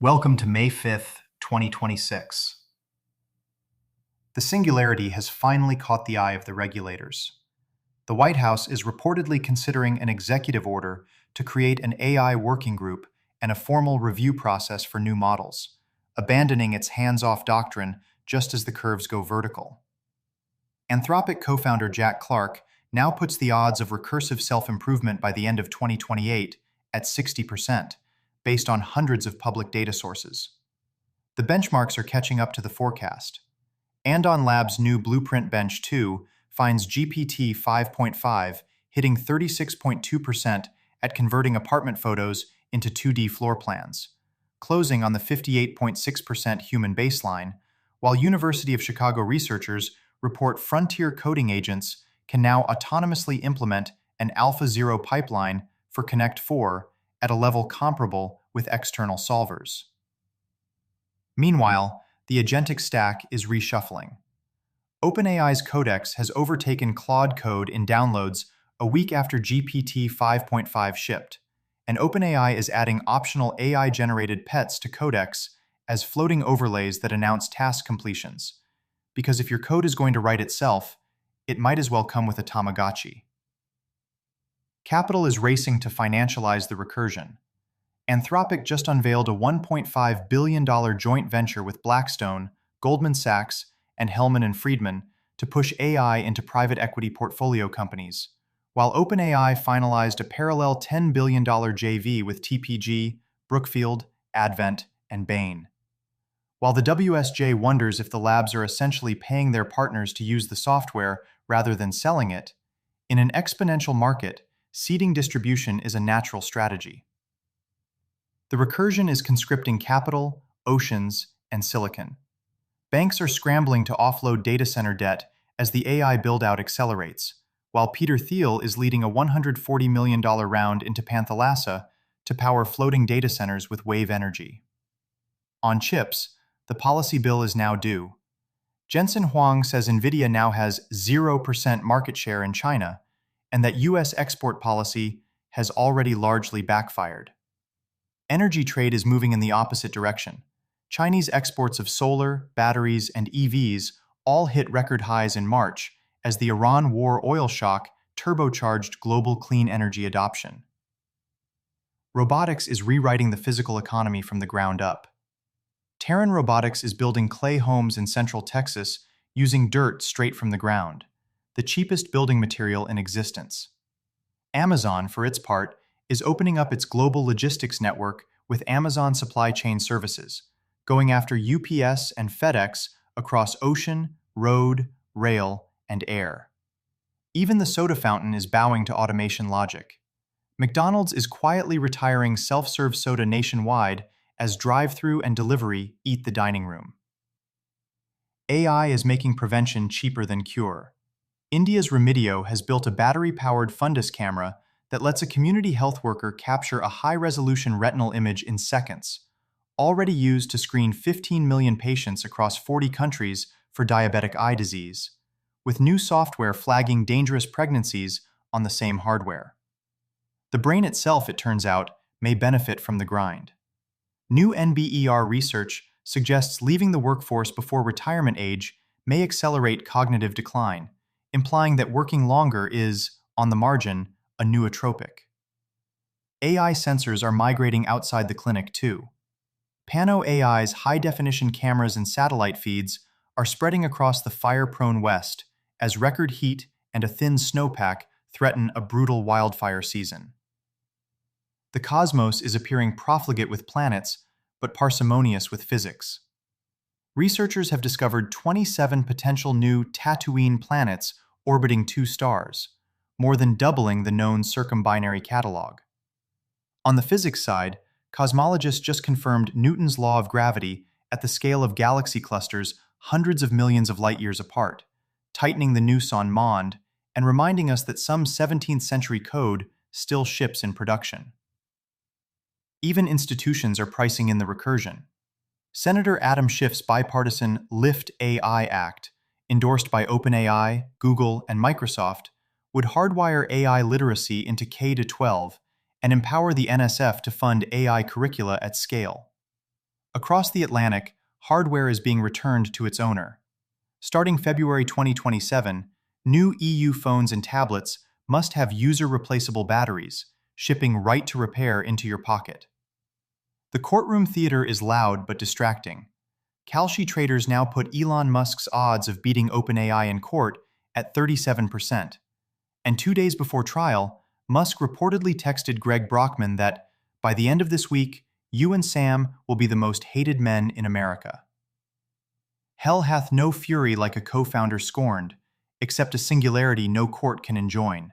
Welcome to May 5th, 2026. The Singularity has finally caught the eye of the regulators. The White House is reportedly considering an executive order to create an AI working group and a formal review process for new models, abandoning its hands-off doctrine just as the curves go vertical. Anthropic co-founder Jack Clark now puts the odds of recursive self-improvement by the end of 2028 at 60%, based on hundreds of public data sources. The benchmarks are catching up to the forecast. Andon Labs' new Blueprint Bench 2 finds GPT 5.5 hitting 36.2% at converting apartment photos into 2D floor plans, closing on the 58.6% human baseline, while University of Chicago researchers report frontier coding agents can now autonomously implement an AlphaZero pipeline for Connect 4 at a level comparable with external solvers. Meanwhile, the agentic stack is reshuffling. OpenAI's Codex has overtaken Claude Code in downloads a week after GPT 5.5 shipped, and OpenAI is adding optional AI-generated pets to Codex as floating overlays that announce task completions. Because if your code is going to write itself, it might as well come with a Tamagotchi. Capital is racing to financialize the recursion. Anthropic just unveiled a $1.5 billion joint venture with Blackstone, Goldman Sachs, and Hellman & Friedman to push AI into private equity portfolio companies, while OpenAI finalized a parallel $10 billion JV with TPG, Brookfield, Advent, and Bain. While the WSJ wonders if the labs are essentially paying their partners to use the software rather than selling it, in an exponential market, seeding distribution is a natural strategy. The recursion is conscripting capital, oceans, and silicon. Banks are scrambling to offload data center debt as the AI build-out accelerates, while Peter Thiel is leading a $140 million round into Panthalassa to power floating data centers with wave energy. On chips, the policy bill is now due. Jensen Huang says NVIDIA now has 0% market share in China, and that U.S. export policy has already largely backfired. Energy trade is moving in the opposite direction. Chinese exports of solar, batteries, and EVs all hit record highs in March as the Iran war oil shock turbocharged global clean energy adoption. Robotics is rewriting the physical economy from the ground up. Terran Robotics is building clay homes in central Texas using dirt straight from the ground, the cheapest building material in existence. Amazon, for its part, is opening up its global logistics network with Amazon Supply Chain Services, going after UPS and FedEx across ocean, road, rail, and air. Even the soda fountain is bowing to automation logic. McDonald's is quietly retiring self-serve soda nationwide as drive-through and delivery eat the dining room. AI is making prevention cheaper than cure. India's Remedio has built a battery-powered fundus camera that lets a community health worker capture a high-resolution retinal image in seconds, already used to screen 15 million patients across 40 countries for diabetic eye disease, with new software flagging dangerous pregnancies on the same hardware. The brain itself, it turns out, may benefit from the grind. New NBER research suggests leaving the workforce before retirement age may accelerate cognitive decline, implying that working longer is, on the margin, a nootropic. AI sensors are migrating outside the clinic too. Pano AI's high-definition cameras and satellite feeds are spreading across the fire-prone West as record heat and a thin snowpack threaten a brutal wildfire season. The cosmos is appearing profligate with planets, but parsimonious with physics. Researchers have discovered 27 potential new Tatooine planets orbiting 2 stars, more than doubling the known circumbinary catalog. On the physics side, cosmologists just confirmed Newton's law of gravity at the scale of galaxy clusters hundreds of millions of light-years apart, tightening the noose on Mond and reminding us that some 17th century code still ships in production. Even institutions are pricing in the recursion. Senator Adam Schiff's bipartisan LIFT AI Act, endorsed by OpenAI, Google, and Microsoft, would hardwire AI literacy into K-12 and empower the NSF to fund AI curricula at scale. Across the Atlantic, hardware is being returned to its owner. Starting February 2027, new EU phones and tablets must have user-replaceable batteries, shipping right to repair into your pocket. The courtroom theater is loud but distracting. Kalshi traders now put Elon Musk's odds of beating OpenAI in court at 37%. And 2 days before trial, Musk reportedly texted Greg Brockman that, by the end of this week, you and Sam will be the most hated men in America. Hell hath no fury like a co-founder scorned, except a singularity no court can enjoin.